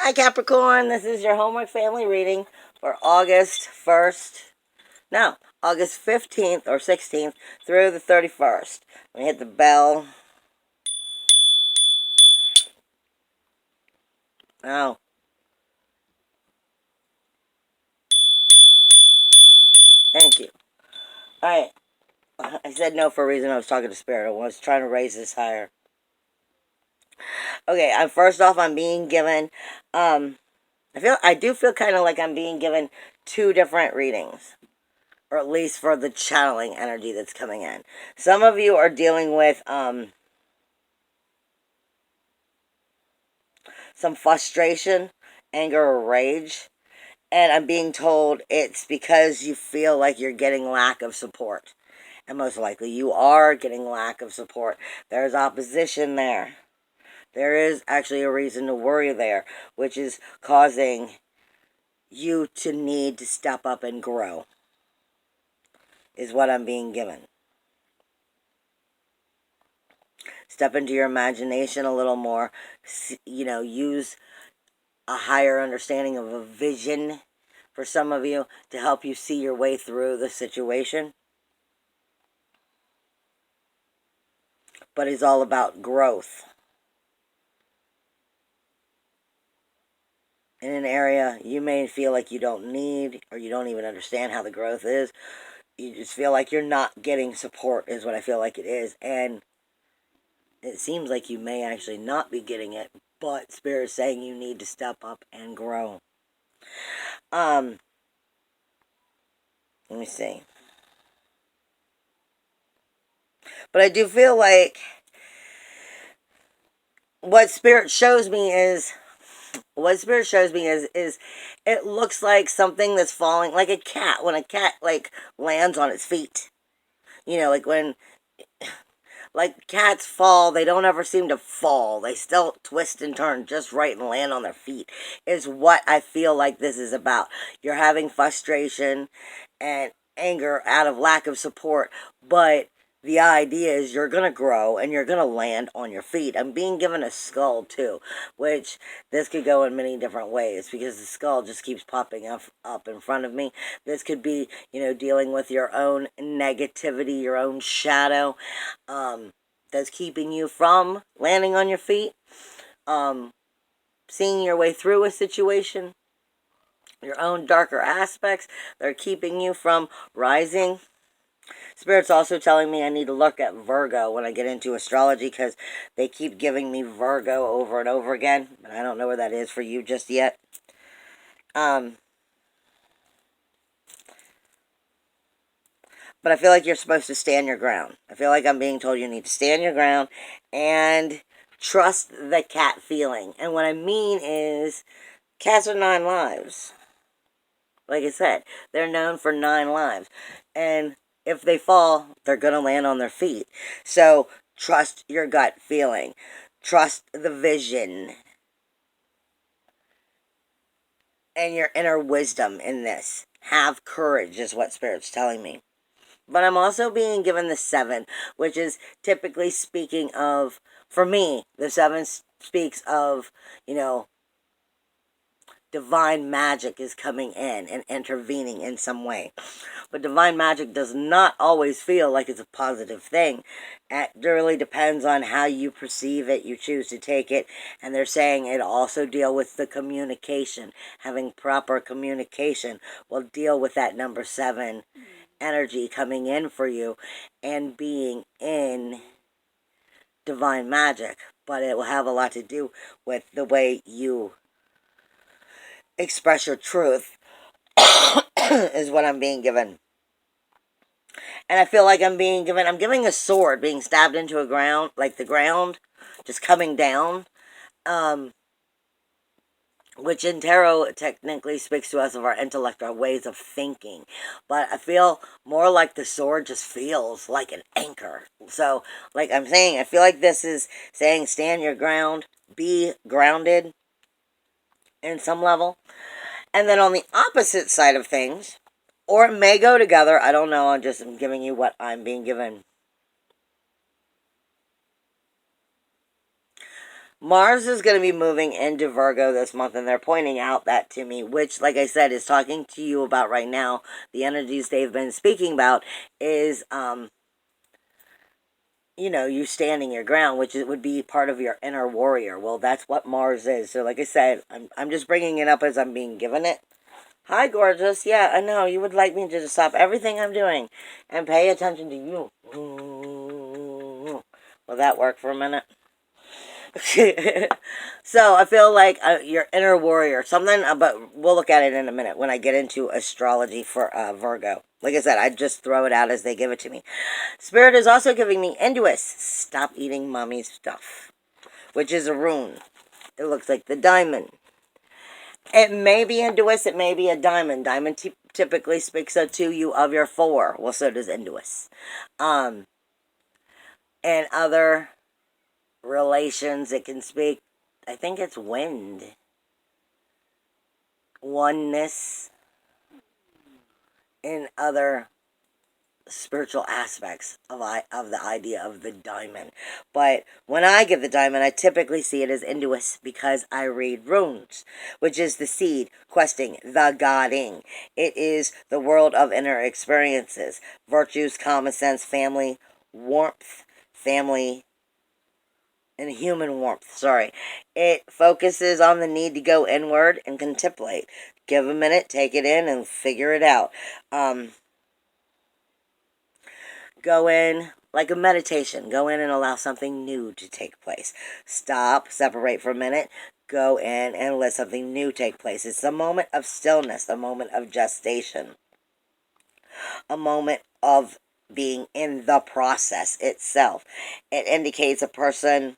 Hi Capricorn, this is your homework family reading for August 1st, no, August 15th or 16th through the 31st. Let me hit the bell. Oh. Thank you. Alright, I said no for a reason. I was talking to Spirit. I was trying to raise this higher. Okay, first off, I'm being given, I do feel kind of like I'm being given two different readings. Or at least for the channeling energy that's coming in. Some of you are dealing with, some frustration, anger, or rage. And I'm being told it's because you feel like you're getting lack of support. And most likely you are getting lack of support. There's opposition there. There is actually a reason to worry there, which is causing you to need to step up and grow, is what I'm being given. Step into your imagination a little more, use a higher understanding of a vision for some of you to help you see your way through the situation. But it's all about growth. In an area you may feel like you don't need, or you don't even understand how the growth is. You just feel like you're not getting support is what I feel like it is. And it seems like you may actually not be getting it, but Spirit is saying you need to step up and grow. Let me see. But I do feel like what Spirit shows me is it looks like something that's falling, like a cat, when a cat like lands on its feet. Like when like cats fall, they don't ever seem to fall. They still twist and turn just right and land on their feet, is what I feel like this is about. You're having frustration and anger out of lack of support, but the idea is you're going to grow and you're going to land on your feet. I'm being given a skull too, which this could go in many different ways because the skull just keeps popping up in front of me. This could be, dealing with your own negativity, your own shadow, that's keeping you from landing on your feet, seeing your way through a situation, your own darker aspects that are keeping you from rising. Spirit's also telling me I need to look at Virgo when I get into astrology because they keep giving me Virgo over and over again, but I don't know where that is for you just yet. But I feel like you're supposed to stand your ground. I feel like I'm being told you need to stand your ground and trust the cat feeling. And what I mean is, cats are 9 lives. Like I said, they're known for 9 lives. And if they fall, they're going to land on their feet. So trust your gut feeling. Trust the vision. And your inner wisdom in this. Have courage is what Spirit's telling me. But I'm also being given the 7, which is typically speaking of, for me, the 7 speaks of, divine magic is coming in and intervening in some way. But divine magic does not always feel like it's a positive thing. It really depends on how you perceive it, you choose to take it. And they're saying it also deal with the communication. Having proper communication will deal with that number 7 energy coming in for you and being in divine magic. But it will have a lot to do with the way you express your truth is what I'm being given. And I feel like I'm giving a sword being stabbed into a ground, like the ground just coming down, which in tarot technically speaks to us of our intellect, our ways of thinking. But I feel more like the sword just feels like an anchor. So, like I'm saying, I feel like this is saying stand your ground, be grounded in some level. And then on the opposite side of things, or it may go together, I don't know, I'm giving you what I'm being given. Mars is going to be moving into Virgo this month, and they're pointing out that to me, which, like I said, is talking to you about right now. The energies they've been speaking about is, you standing your ground, which would be part of your inner warrior. Well, that's what Mars is. So, like I said, I'm just bringing it up as I'm being given it. Hi, gorgeous. Yeah, I know. You would like me to just stop everything I'm doing and pay attention to you. Will that work for a minute? So I feel like your inner warrior, something, but we'll look at it in a minute when I get into astrology for Virgo. Like I said, I just throw it out as they give it to me. Spirit is also giving me Induus. Stop eating mommy's stuff, which is a rune. It looks like the diamond. It may be Induus, it may be a diamond. Diamond typically speaks to you of your 4. Well, so does Induus. And other relations, it can speak, I think it's wind, oneness, in other spiritual aspects of the idea of the diamond. But when I get the diamond, I typically see it as Induus because I read runes, which is the seed, questing, the godding. It is the world of inner experiences, virtues, common sense, family, warmth, family, and human warmth. Sorry. It focuses on the need to go inward and contemplate. Give a minute, take it in, and figure it out. Go in like a meditation. Go in and allow something new to take place. Stop, separate for a minute, go in and let something new take place. It's a moment of stillness, a moment of gestation, a moment of being in the process itself. It indicates a person,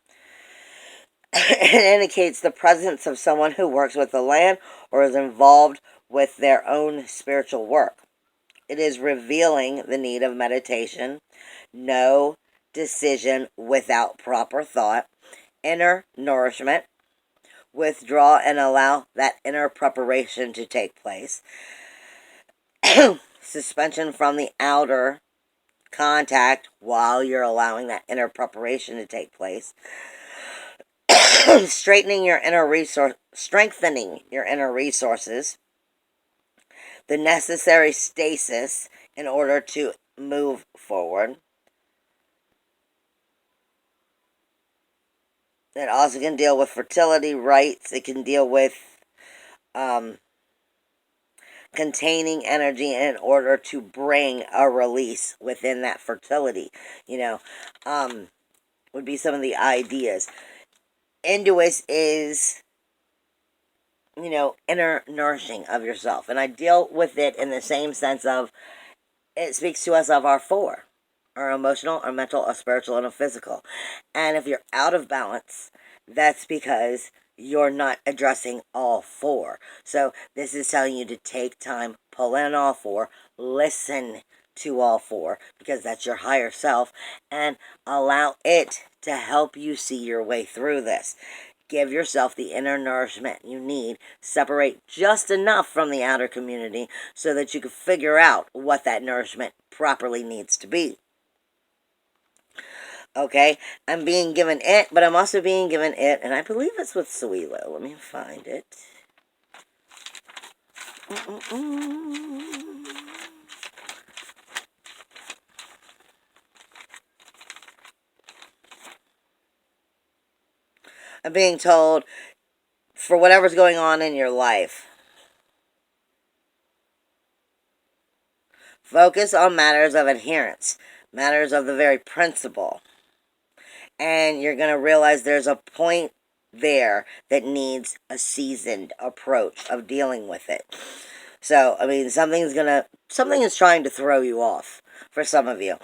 it indicates the presence of someone who works with the land or is involved with their own spiritual work. It is revealing the need of meditation, no decision without proper thought, inner nourishment, withdraw and allow that inner preparation to take place, suspension from the outer contact while you're allowing that inner preparation to take place, strengthening your inner resources, the necessary stasis in order to move forward. It also can deal with fertility rites. It can deal with containing energy in order to bring a release within that fertility. Would be some of the ideas. Induus is, inner nourishing of yourself. And I deal with it in the same sense of, it speaks to us of our 4. Our emotional, our mental, our spiritual, and our physical. And if you're out of balance, that's because you're not addressing all 4. So this is telling you to take time, pull in all 4, listen to all 4, because that's your higher self, and allow it to help you see your way through this. Give yourself the inner nourishment you need. Separate just enough from the outer community so that you can figure out what that nourishment properly needs to be. Okay, I'm being given it, but I'm also being given it, and I believe it's with Suilo. Let me find it. I'm being told, for whatever's going on in your life, focus on matters of adherence, matters of the very principle. And you're going to realize there's a point there that needs a seasoned approach of dealing with it. So, I mean, something is trying to throw you off for some of you.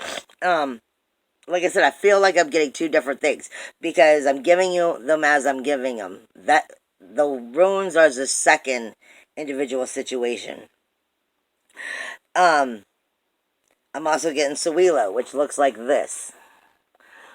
Like I said, I feel like I'm getting 2 different things because I'm giving you them as I'm giving them. That the runes are the second individual situation. I'm also getting Suilo, which looks like this.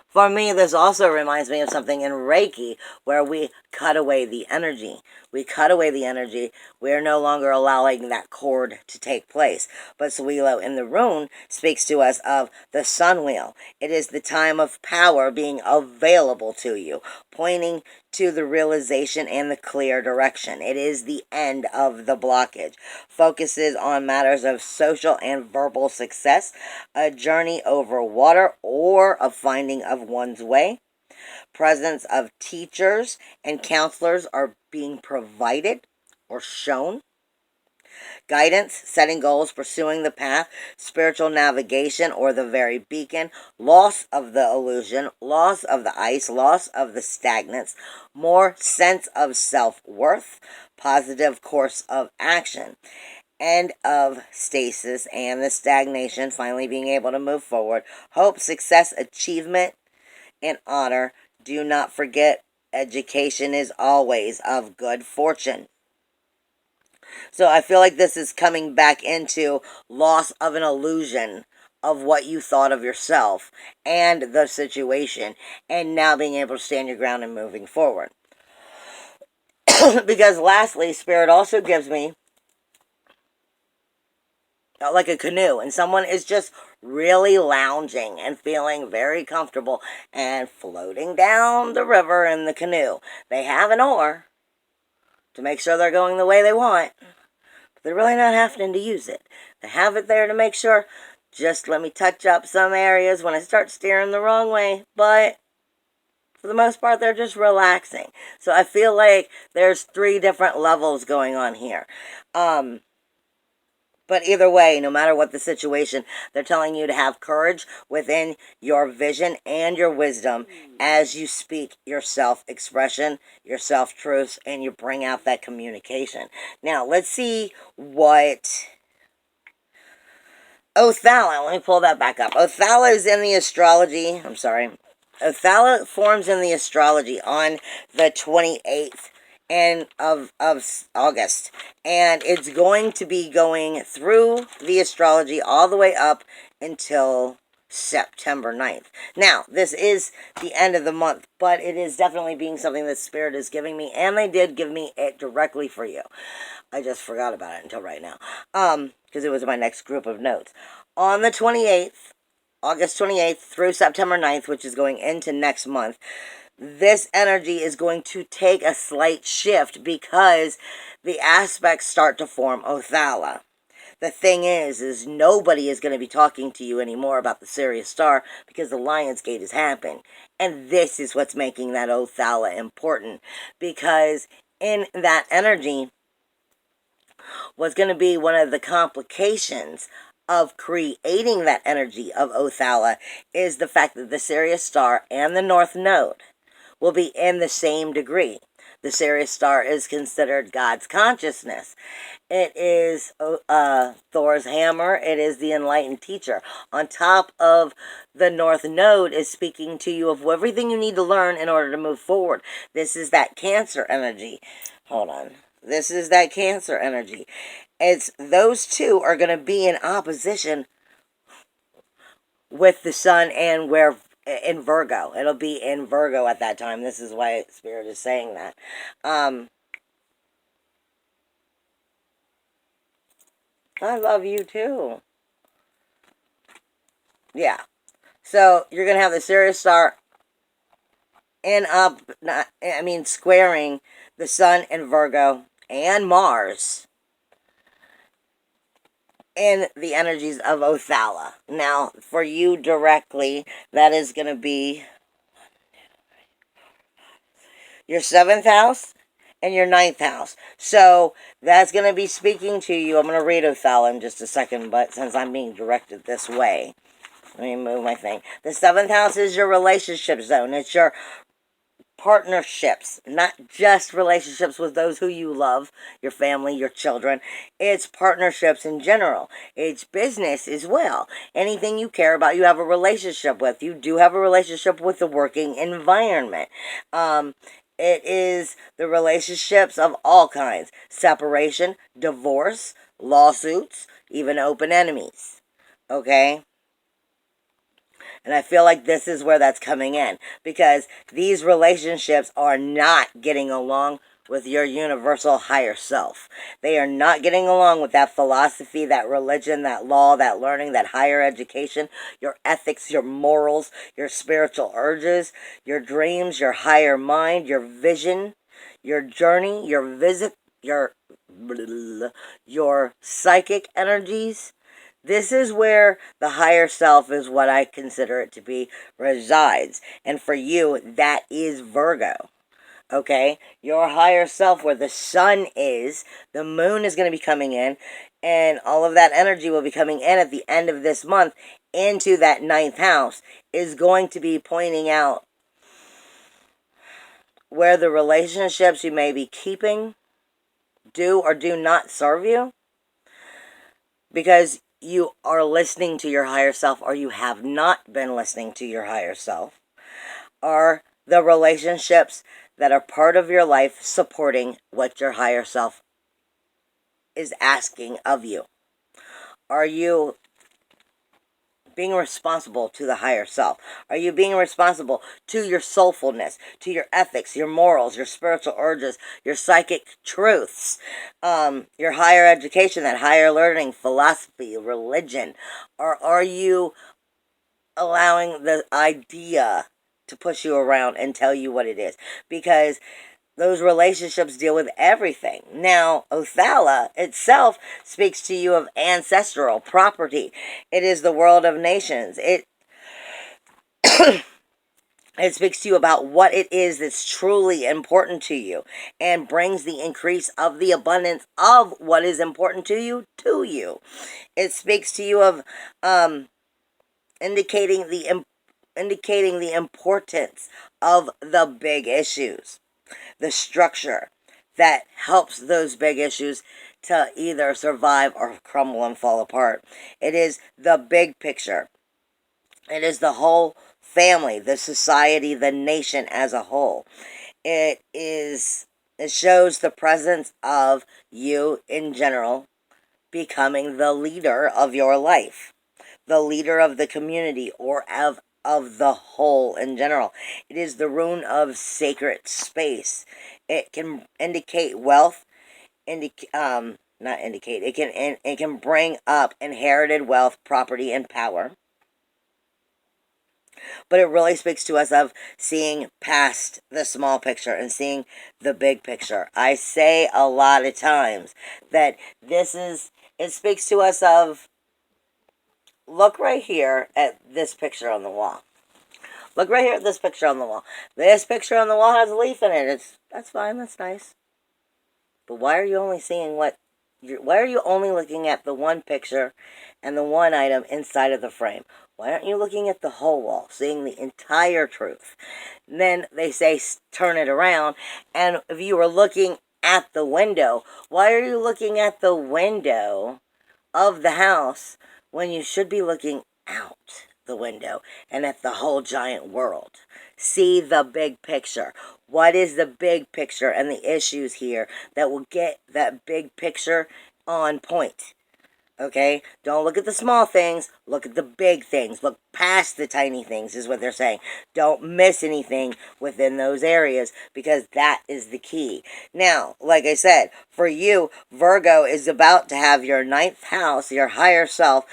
For me, this also reminds me of something in Reiki where we cut away the energy. We cut away the energy. We're no longer allowing that cord to take place. But Suilo in the rune speaks to us of the sun wheel. It is the time of power being available to you, pointing to the realization and the clear direction. It is the end of the blockage. Focuses on matters of social and verbal success, a journey over water, or a finding of one's way. Presence of teachers and counselors are being provided or shown. Guidance, setting goals, pursuing the path, spiritual navigation or the very beacon, loss of the illusion, loss of the ice, loss of the stagnance, more sense of self-worth, positive course of action, end of stasis and the stagnation, finally being able to move forward, hope, success, achievement, and honor. Do not forget, education is always of good fortune. So I feel like this is coming back into loss of an illusion of what you thought of yourself and the situation, and now being able to stand your ground and moving forward. Because lastly, Spirit also gives me like a canoe, and someone is just really lounging and feeling very comfortable and floating down the river in the canoe. They have an oar to make sure they're going the way they want, but they're really not having to use it. They have it there to make sure, just let me touch up some areas when I start steering the wrong way, but for the most part, they're just relaxing. So I feel like there's 3 different levels going on here. But either way, no matter what the situation, they're telling you to have courage within your vision and your wisdom as you speak your self-expression, your self-truths, and you bring out that communication. Now, let's see what Othala, let me pull that back up. Othala is in the astrology, Othala forms in the astrology on the 28th of August, and it's going to be going through the astrology all the way up until September 9th. Now, this is the end of the month, but it is definitely being something that Spirit is giving me, and they did give me it directly for you. I just forgot about it until right now, because it was my next group of notes. On the 28th, August 28th through September 9th, which is going into next month, this energy is going to take a slight shift because the aspects start to form Othala. The thing is nobody is going to be talking to you anymore about the Sirius star because the Lion's Gate has happened. And this is what's making that Othala important, because in that energy was going to be one of the complications of creating that energy of Othala is the fact that the Sirius star and the North Node will be in the same degree. The Sirius star is considered God's consciousness. It is Thor's hammer. It is the enlightened teacher. On top of the North Node is speaking to you of everything you need to learn in order to move forward. This is that Cancer energy. Hold on. This is that Cancer energy. It's those two are going to be in opposition with the sun and where in Virgo. It'll be in Virgo at that time. This is why Spirit is saying that. I love you too. Yeah. So you're going to have the Sirius star squaring the sun in Virgo and Mars in the energies of Othala. Now, for you directly, that is going to be your 7th house and your 9th house. So that's going to be speaking to you. I'm going to read Othala in just a second, but since I'm being directed this way, let me move my thing. The 7th house is your relationship zone. It's your partnerships, not just relationships with those who you love, your family, your children. It's partnerships in general. It's business as well. Anything you care about, you have a relationship with. You do have a relationship with the working environment. It is the relationships of all kinds. Separation, divorce, lawsuits, even open enemies. Okay? And I feel like this is where that's coming in, because these relationships are not getting along with your universal higher self. They are not getting along with that philosophy, that religion, that law, that learning, that higher education, your ethics, your morals, your spiritual urges, your dreams, your higher mind, your vision, your journey, your visit, your psychic energies. This is where the higher self is what I consider it to be resides. And for you, that is Virgo. Okay? Your higher self, where the sun is, the moon is going to be coming in, and all of that energy will be coming in at the end of this month into that ninth house, is going to be pointing out where the relationships you may be keeping do or do not serve you, because you are listening to your higher self, or you have not been listening to your higher self, are the relationships that are part of your life supporting what your higher self is asking of you. Are you being responsible to the higher self? Are you being responsible to your soulfulness, to your ethics, your morals, your spiritual urges, your psychic truths, your higher education, that higher learning, philosophy, religion? Or are you allowing the idea to push you around and tell you what it is? Because those relationships deal with everything. Now, Othala itself speaks to you of ancestral property. It is the world of nations. It speaks to you about what it is that's truly important to you, and brings the increase of the abundance of what is important to you to you. It speaks to you of indicating the importance of the big issues, the structure that helps those big issues to either survive or crumble and fall apart. It is the big picture. It is the whole family, the society, the nation as a whole. It shows the presence of you in general becoming the leader of your life, the leader of the community, or of the whole in general. It is the rune of sacred space. It can indicate wealth, not indicate. It can bring up inherited wealth, property, and power. But it really speaks to us of seeing past the small picture and seeing the big picture. I say a lot of times that it speaks to us of, look right here at this picture on the wall. Look right here at this picture on the wall. This picture on the wall has a leaf in it. That's fine, that's nice. But why are you only seeing why are you only looking at the one picture and the one item inside of the frame? Why aren't you looking at the whole wall, seeing the entire truth? And then they say, turn it around. And if you were looking at the window, why are you looking at the window of the house when you should be looking out the window and at the whole giant world? See the big picture. What is the big picture and the issues here that will get that big picture on point? Okay? Don't look at the small things. Look at the big things. Look past the tiny things is what they're saying. Don't miss anything within those areas, because that is the key. Now, like I said, for you, Virgo is about to have your ninth house, your higher self.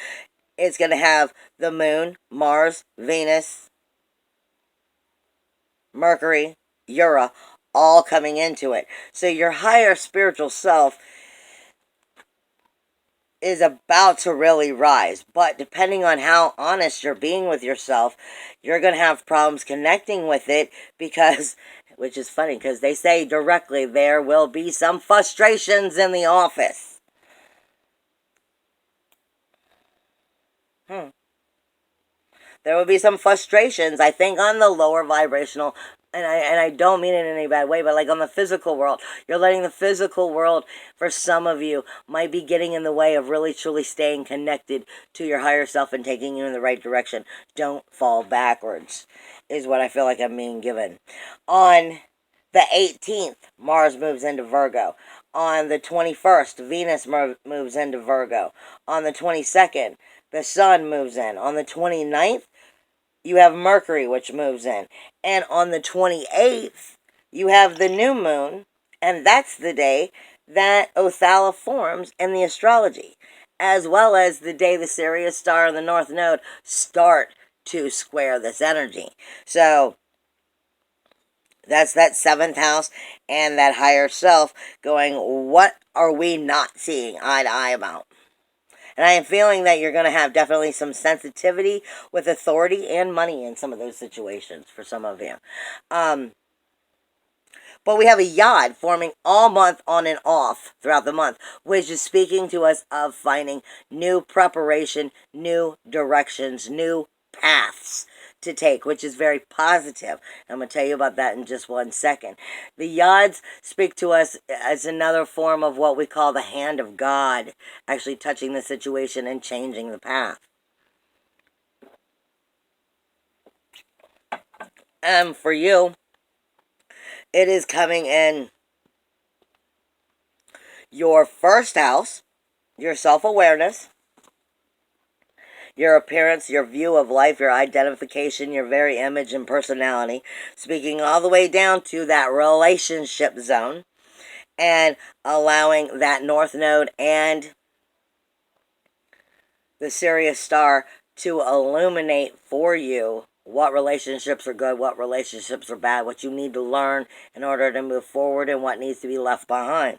It's going to have the moon, Mars, Venus, Mercury, Ura, all coming into it. So your higher spiritual self is about to really rise. But depending on how honest you're being with yourself, you're going to have problems connecting with it, because, which is funny, because they say directly there will be some frustrations in the office. There will be some frustrations, I think, on the lower vibrational, and I don't mean it in any bad way, but like on the physical world. You're letting the physical world, for some of you, might be getting in the way of really truly staying connected to your higher self and taking you in the right direction. Don't fall backwards, is what I feel like I'm being given. On the 18th, Mars moves into Virgo. On the 21st, Venus moves into Virgo. On the 22nd, the Sun moves in. On the 29th, you have Mercury, which moves in. And on the 28th, you have the new moon, and that's the day that Othala forms in the astrology, as well as the day the Sirius star and the North Node start to square this energy. So that's that 7th house and that higher self going, what are we not seeing eye to eye about? And I am feeling that you're going to have definitely some sensitivity with authority and money in some of those situations for some of you. But we have a yod forming all month on and off throughout the month, which is speaking to us of finding new preparation, new directions, new paths to take, which is very positive. I'm going to tell you about that in just 1 second. The yods speak to us as another form of what we call the hand of God, actually touching the situation and changing the path. And for you, it is coming in your first house, your self-awareness, your appearance, your view of life, your identification, your very image and personality, speaking all the way down to that relationship zone, and allowing that North Node and the Sirius star to illuminate for you what relationships are good, what relationships are bad, what you need to learn in order to move forward, and what needs to be left behind.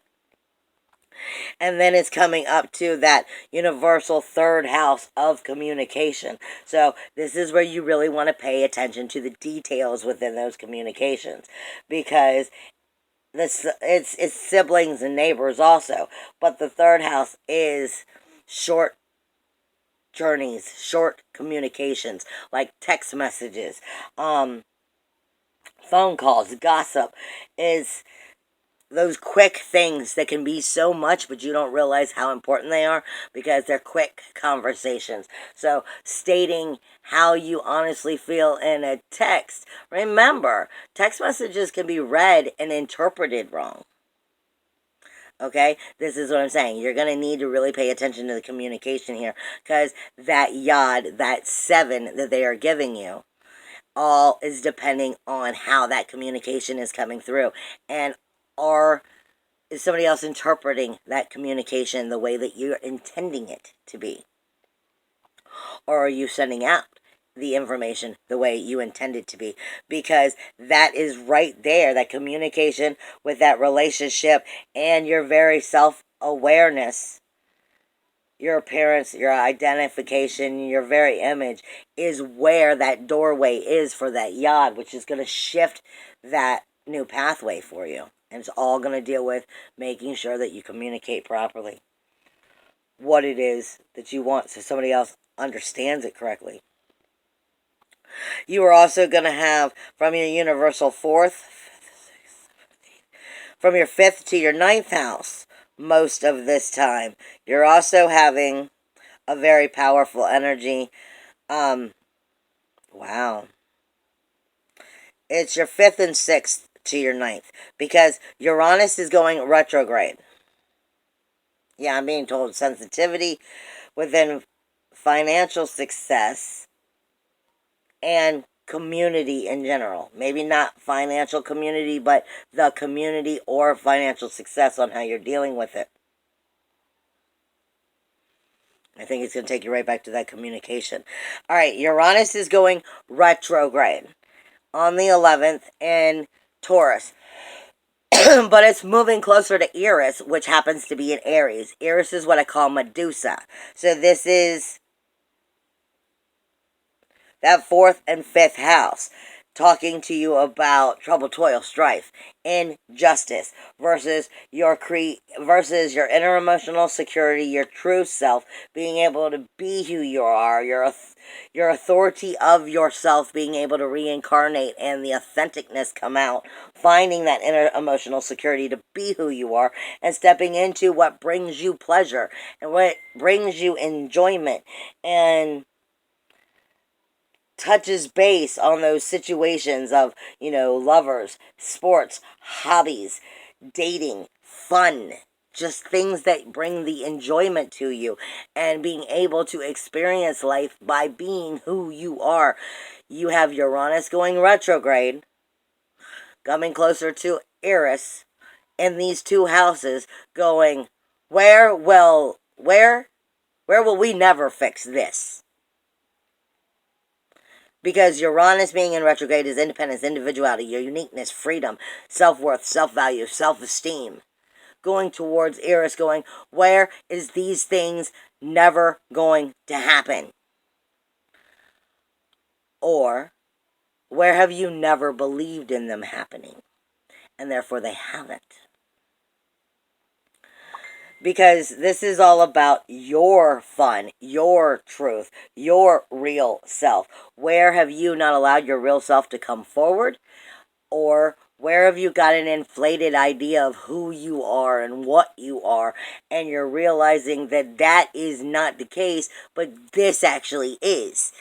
And then it's coming up to that universal 3rd house of communication. So this is where you really want to pay attention to the details within those communications, because it's siblings and neighbors also. But the 3rd house is short journeys, short communications, like text messages, phone calls, gossip, is those quick things that can be so much, but you don't realize how important they are because they're quick conversations. So stating how you honestly feel in a text. Remember, text messages can be read and interpreted wrong. Okay, this is what I'm saying. You're going to need to really pay attention to the communication here, because that yod, that 7 that they are giving you, all is depending on how that communication is coming through. And is somebody else interpreting that communication the way that you're intending it to be? Or are you sending out the information the way you intend it to be? Because that is right there, that communication with that relationship and your very self-awareness, your appearance, your identification, your very image is where that doorway is for that yod, which is going to shift that new pathway for you. And it's all going to deal with making sure that you communicate properly what it is that you want so somebody else understands it correctly. You are also going to have from your universal 4th, from your 5th to your 9th house, most of this time. You're also having a very powerful energy. Wow. It's your 5th and 6th to your 9th, because Uranus is going retrograde. Yeah, I'm being told sensitivity within financial success and community in general. Maybe not financial community, but the community or financial success on how you're dealing with it. I think it's going to take you right back to that communication. All right, Uranus is going retrograde on the 11th in Taurus. But it's moving closer to Eris, which happens to be in Aries. Eris is what I call Medusa. So this is that 4th and 5th house, talking to you about trouble, toil, strife, injustice versus your inner emotional security, your true self, being able to be who you are, your authority of yourself being able to reincarnate and the authenticness come out, finding that inner emotional security to be who you are and stepping into what brings you pleasure and what brings you enjoyment and touches base on those situations of, lovers, sports, hobbies, dating, fun, just things that bring the enjoyment to you, and being able to experience life by being who you are. You have Uranus going retrograde, coming closer to Eris, in these two houses, going, where will we never fix this? Because Uranus being in retrograde is independence, individuality, your uniqueness, freedom, self-worth, self-value, self-esteem. Going towards Eris, going, where is these things never going to happen? Or, where have you never believed in them happening? And therefore they haven't. Because this is all about your fun, your truth, your real self. Where have you not allowed your real self to come forward? Or where have you got an inflated idea of who you are and what you are, and you're realizing that that is not the case, but this actually is?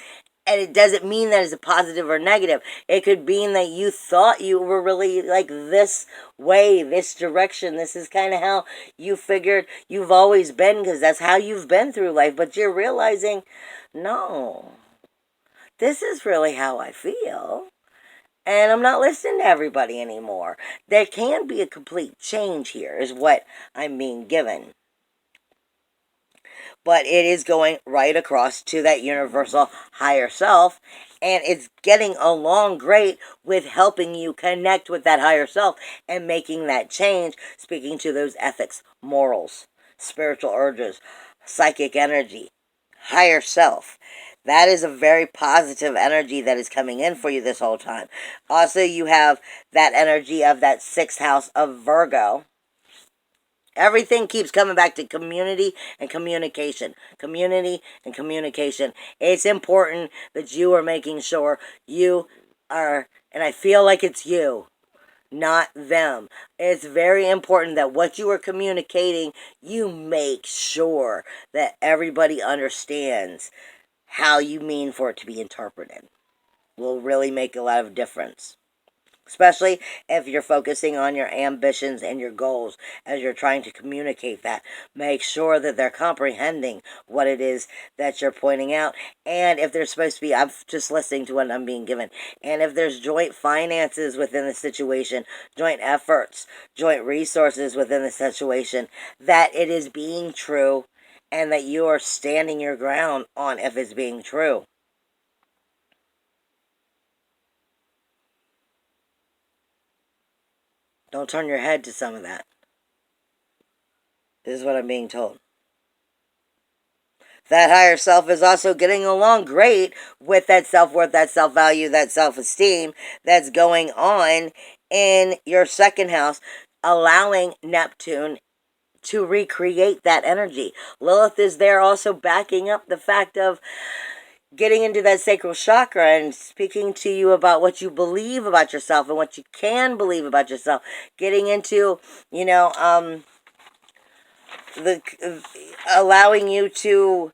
And it doesn't mean that it's a positive or negative. It could mean that you thought you were really like this way, this direction. This is kind of how you figured you've always been, because that's how you've been through life. But you're realizing, no, this is really how I feel. And I'm not listening to everybody anymore. There can be a complete change here, is what I'm being given. But it is going right across to that universal higher self, and it's getting along great with helping you connect with that higher self and making that change, speaking to those ethics, morals, spiritual urges, psychic energy, higher self. That is a very positive energy that is coming in for you this whole time. Also, you have that energy of that 6th house of Virgo. Everything keeps coming back to community and communication. Community and communication. It's important that you are making sure you are, and I feel like it's you, not them. It's very important that what you are communicating, you make sure that everybody understands how you mean for it to be interpreted. Will really make a lot of difference. Especially if you're focusing on your ambitions and your goals as you're trying to communicate that. Make sure that they're comprehending what it is that you're pointing out. And if there's supposed to be, I'm just listening to what I'm being given. And if there's joint finances within the situation, joint efforts, joint resources within the situation, that it is being true and that you are standing your ground on if it's being true. Don't turn your head to some of that. This is what I'm being told. That higher self is also getting along great with that self-worth, that self-value, that self-esteem that's going on in your 2nd house, allowing Neptune to recreate that energy. Lilith is there also backing up the fact of getting into that sacral chakra and speaking to you about what you believe about yourself and what you can believe about yourself. Getting into, allowing you to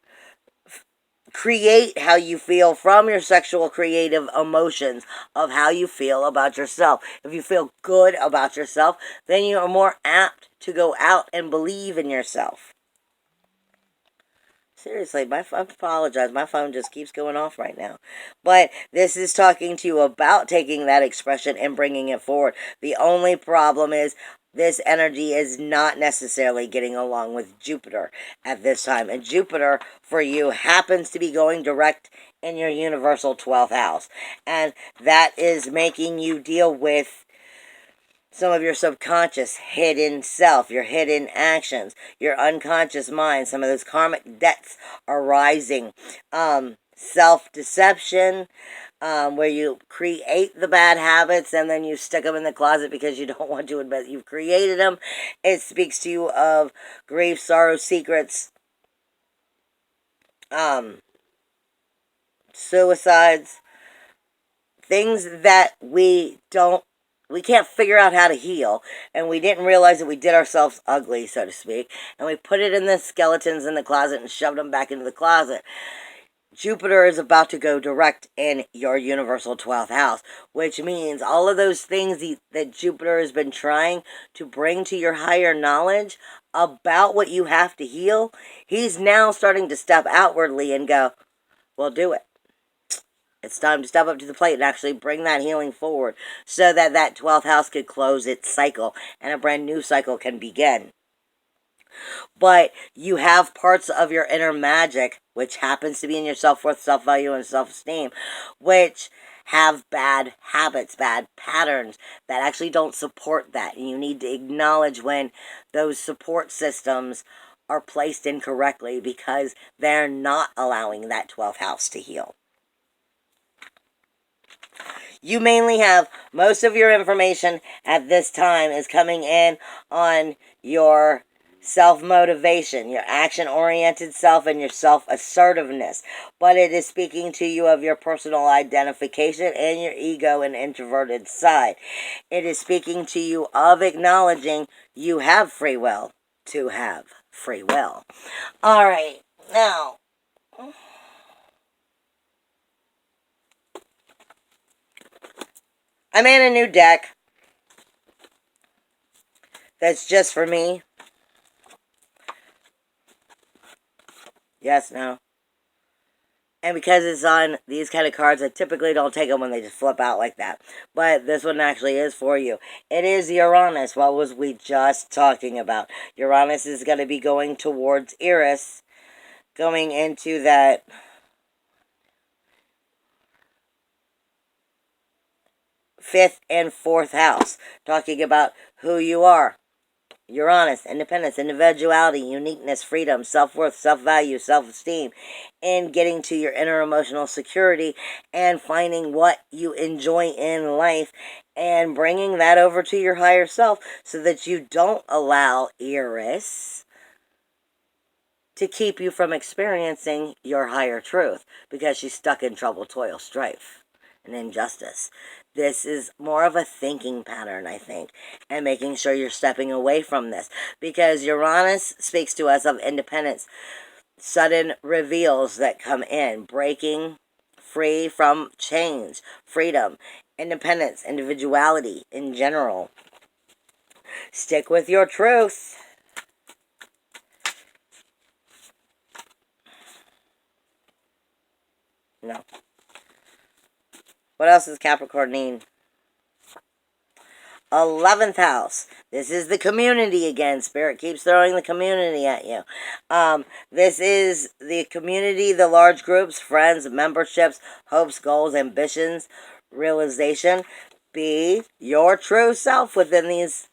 create how you feel from your sexual creative emotions of how you feel about yourself. If you feel good about yourself, then you are more apt to go out and believe in yourself. Seriously, I apologize. My phone just keeps going off right now. But this is talking to you about taking that expression and bringing it forward. The only problem is this energy is not necessarily getting along with Jupiter at this time. And Jupiter, for you, happens to be going direct in your universal 12th house. And that is making you deal with some of your subconscious hidden self, your hidden actions, your unconscious mind. Some of those karmic debts arising. Self-deception, where you create the bad habits and then you stick them in the closet because you don't want to admit you've created them. It speaks to you of grief, sorrow, secrets, suicides, things that we can't figure out how to heal, and we didn't realize that we did ourselves ugly, so to speak, and we put it in the skeletons in the closet and shoved them back into the closet. Jupiter is about to go direct in your universal 12th house, which means all of those things that Jupiter has been trying to bring to your higher knowledge about what you have to heal, he's now starting to step outwardly and go, well, do it. It's time to step up to the plate and actually bring that healing forward so that that 12th house could close its cycle and a brand new cycle can begin. But you have parts of your inner magic, which happens to be in your self-worth, self-value, and self-esteem, which have bad habits, bad patterns that actually don't support that. And you need to acknowledge when those support systems are placed incorrectly because they're not allowing that 12th house to heal. You mainly have most of your information at this time is coming in on your self-motivation, your action-oriented self, and your self-assertiveness. But it is speaking to you of your personal identification and your ego and introverted side. It is speaking to you of acknowledging you have free will to have free will. All right, now, I made a new deck that's just for me. Yes, no. And because it's on these kind of cards, I typically don't take them when they just flip out like that. But this one actually is for you. It is Uranus. What was we just talking about? Uranus is going to be going towards Eris, going into that fifth and fourth house, talking about who you are. Uranus, independence, individuality, uniqueness, freedom, self-worth, self-value, self-esteem, and getting to your inner emotional security and finding what you enjoy in life and bringing that over to your higher self so that you don't allow Eris to keep you from experiencing your higher truth because she's stuck in trouble, toil, strife, and injustice. This is more of a thinking pattern, I think, and making sure you're stepping away from this. Because Uranus speaks to us of independence, sudden reveals that come in, breaking free from chains, freedom, independence, individuality in general. Stick with your truth. No. What else does Capricorn need? 11th house. This is the community again. Spirit keeps throwing the community at you. This is the community, the large groups, friends, memberships, hopes, goals, ambitions, realization. Be your true self within these.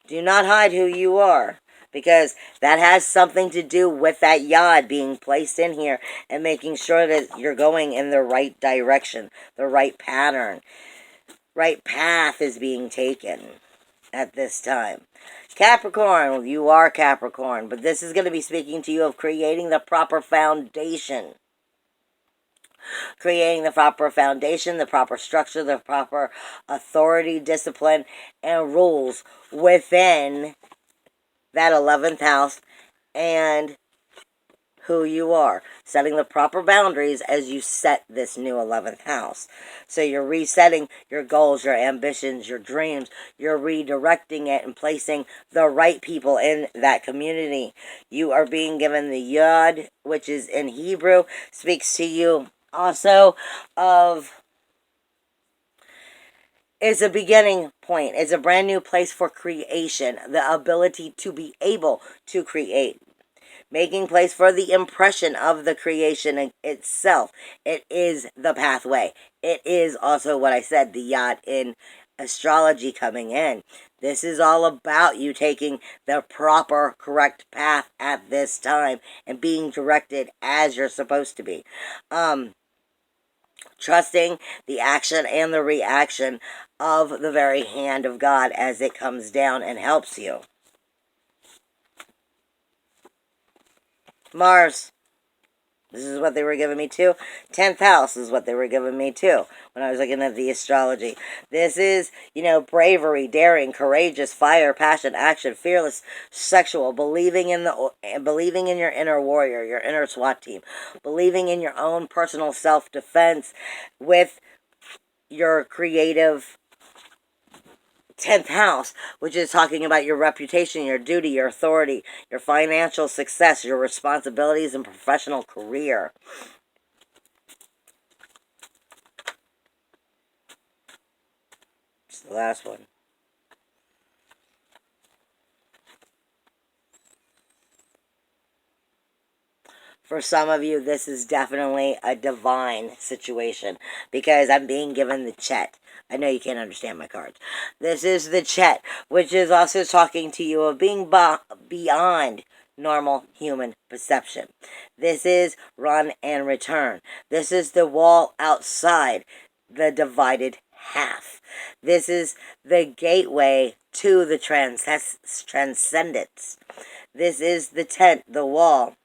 Do not hide who you are. Because that has something to do with that yod being placed in here and making sure that you're going in the right direction, the right pattern. Right path is being taken at this time. Capricorn, you are Capricorn, but this is going to be speaking to you of creating the proper foundation. Creating the proper foundation, the proper structure, the proper authority, discipline, and rules within that 11th house and who you are. Setting the proper boundaries as you set this new 11th house. So you're resetting your goals, your ambitions, your dreams. You're redirecting it and placing the right people in that community. You are being given the Yod, which is in Hebrew, speaks to you also of... It's a beginning point. It's a brand new place for creation. The ability to be able to create. Making place for the impression of the creation itself. It is the pathway. It is also what I said, the Yod in astrology coming in. This is all about you taking the proper, correct path at this time and being directed as you're supposed to be. Trusting the action and the reaction of the very hand of God as it comes down and helps you. Mars. This is what they were giving me too. 10th house is what they were giving me too when I was looking at the astrology. This is, bravery, daring, courageous, fire, passion, action, fearless, sexual, believing in your inner warrior, your inner SWAT team, believing in your own personal self-defense with your creative 10th house, which is talking about your reputation, your duty, your authority, your financial success, your responsibilities and professional career. It's the last one. For some of you, this is definitely a divine situation because I'm being given the Chet. I know you can't understand my cards. This is the Chet, which is also talking to you of being beyond normal human perception. This is run and return. This is the wall outside the divided half. This is the gateway to the transcendence. This is the tent, the wall.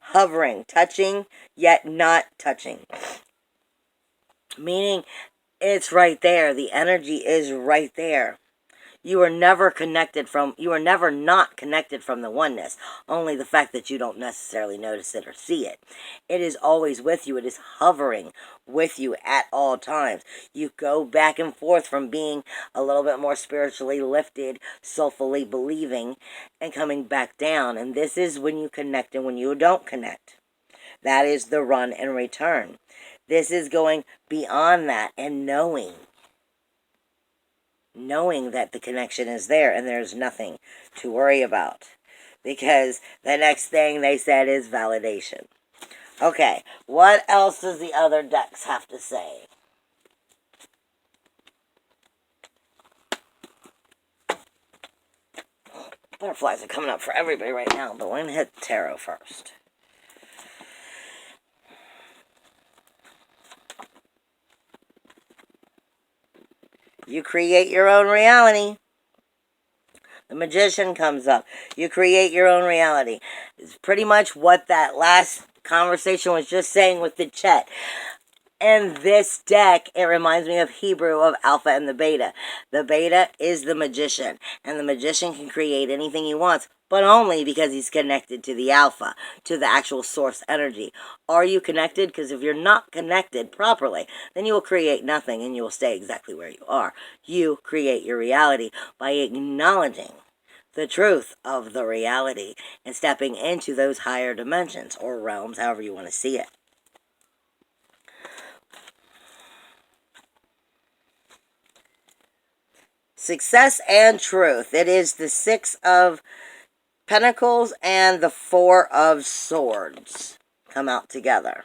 Hovering, touching, yet not touching. Meaning, it's right there. The energy is right there. You are never not connected from the oneness. Only the fact that you don't necessarily notice it or see it. It is always with you. It is hovering with you at all times. You go back and forth from being a little bit more spiritually lifted, soulfully believing, and coming back down. And this is when you connect and when you don't connect. That is the run and return. This is going beyond that and knowing that the connection is there and there's nothing to worry about. Because the next thing they said is validation. Okay, what else does the other decks have to say? Butterflies are coming up for everybody right now, but we're going to hit tarot first. You create your own reality. The Magician comes up. You create your own reality. It's pretty much what that last conversation was just saying with the Chet. And this deck, it reminds me of Hebrew, of Alpha and the Beta. The Beta is the Magician. And the Magician can create anything he wants, but only because he's connected to the Alpha, to the actual source energy. Are you connected? Because if you're not connected properly, then you will create nothing and you will stay exactly where you are. You create your reality by acknowledging the truth of the reality and stepping into those higher dimensions or realms, however you want to see it. Success and truth. It is the Six of Pentacles and the Four of Swords come out together.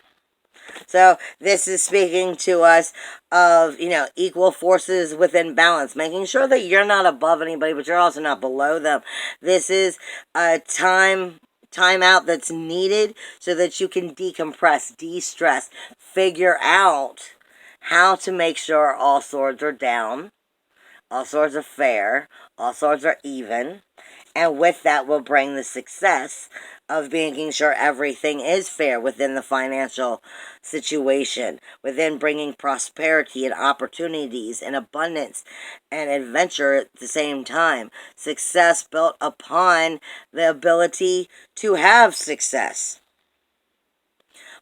So this is speaking to us of, equal forces within balance, making sure that you're not above anybody, but you're also not below them. This is a time out that's needed so that you can decompress, de-stress, figure out how to make sure all swords are down. All swords are fair. All swords are even. And with that will bring the success of making sure everything is fair within the financial situation, within bringing prosperity and opportunities and abundance and adventure at the same time. Success built upon the ability to have success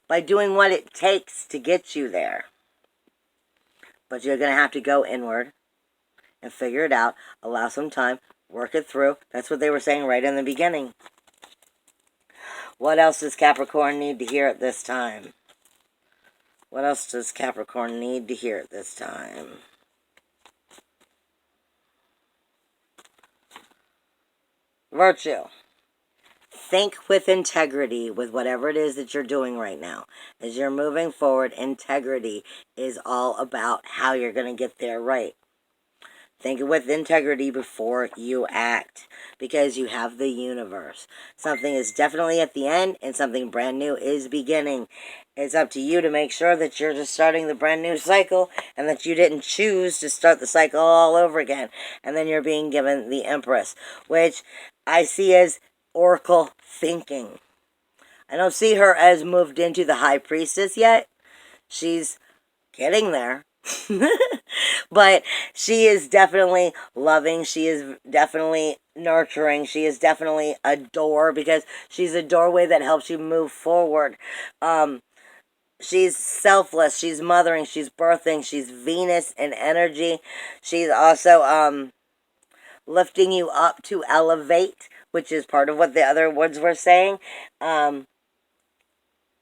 by doing what it takes to get you there. But you're going to have to go inward and figure it out, allow some time, work it through. That's what they were saying right in the beginning. What else does Capricorn need to hear at this time? What else does Capricorn need to hear at this time? Virtue. Think with integrity with whatever it is that you're doing right now. As you're moving forward, integrity is all about how you're going to get there right. Think with integrity before you act, because you have the universe. Something is definitely at the end, and something brand new is beginning. It's up to you to make sure that you're just starting the brand new cycle, and that you didn't choose to start the cycle all over again. And then you're being given the Empress, which I see as oracle thinking. I don't see her as moved into the High Priestess yet. She's getting there. But she is definitely loving. She is definitely nurturing. She is definitely a door, because she's a doorway that helps you move forward. She's selfless. She's mothering. She's birthing. She's Venus in energy. She's also lifting you up to elevate, which is part of what the other words were saying.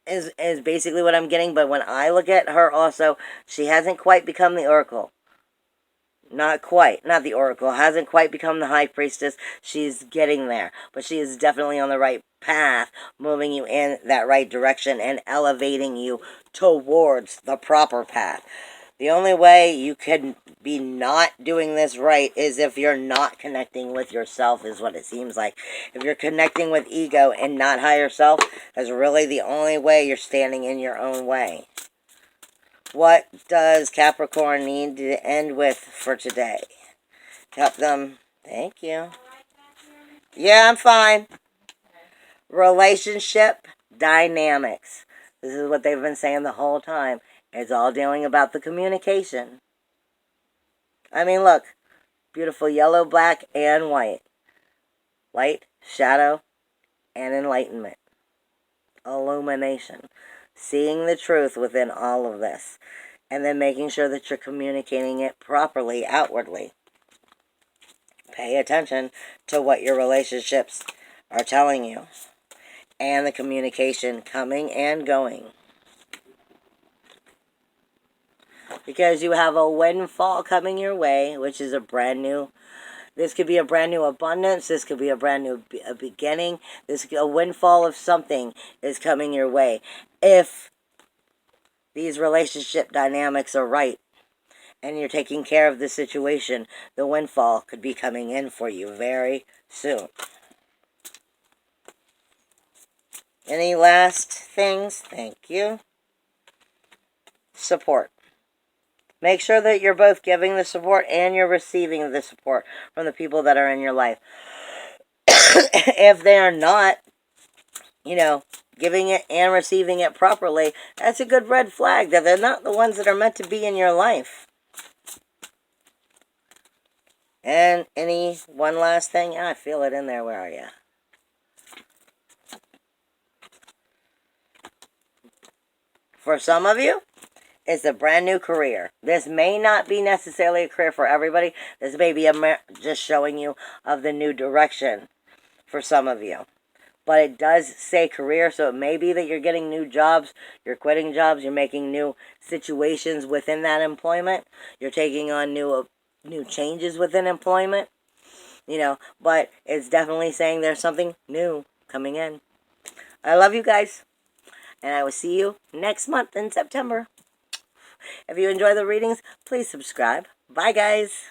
Is basically what I'm getting. But when I look at her also, she hasn't quite become the Oracle. Not quite. Not the Oracle. Hasn't quite become the High Priestess. She's getting there. But she is definitely on the right path, moving you in that right direction and elevating you towards the proper path. The only way you can be not doing this right is if you're not connecting with yourself, is what it seems like. If you're connecting with ego and not higher self, that's really the only way you're standing in your own way. What does Capricorn need to end with for today? Help them. Thank you. Yeah, I'm fine. Relationship dynamics. This is what they've been saying the whole time. It's all dealing about the communication. I mean, look. Beautiful yellow, black, and white. Light, shadow, and enlightenment. Illumination. Seeing the truth within all of this. And then making sure that you're communicating it properly outwardly. Pay attention to what your relationships are telling you. And the communication coming and going. Because you have a windfall coming your way, which is a brand new. This could be a brand new abundance. This could be a brand new beginning. A windfall of something is coming your way. If these relationship dynamics are right and you're taking care of the situation, the windfall could be coming in for you very soon. Any last things? Thank you. Support. Make sure that you're both giving the support and you're receiving the support from the people that are in your life. If they are not, giving it and receiving it properly, that's a good red flag that they're not the ones that are meant to be in your life. And one last thing? I feel it in there. Where are you? For some of you, it's a brand new career. This may not be necessarily a career for everybody. This may be just showing you of the new direction for some of you. But it does say career, so it may be that you're getting new jobs, you're quitting jobs, you're making new situations within that employment, you're taking on new changes within employment, but it's definitely saying there's something new coming in. I love you guys, and I will see you next month in September. If you enjoy the readings, please subscribe. Bye, guys.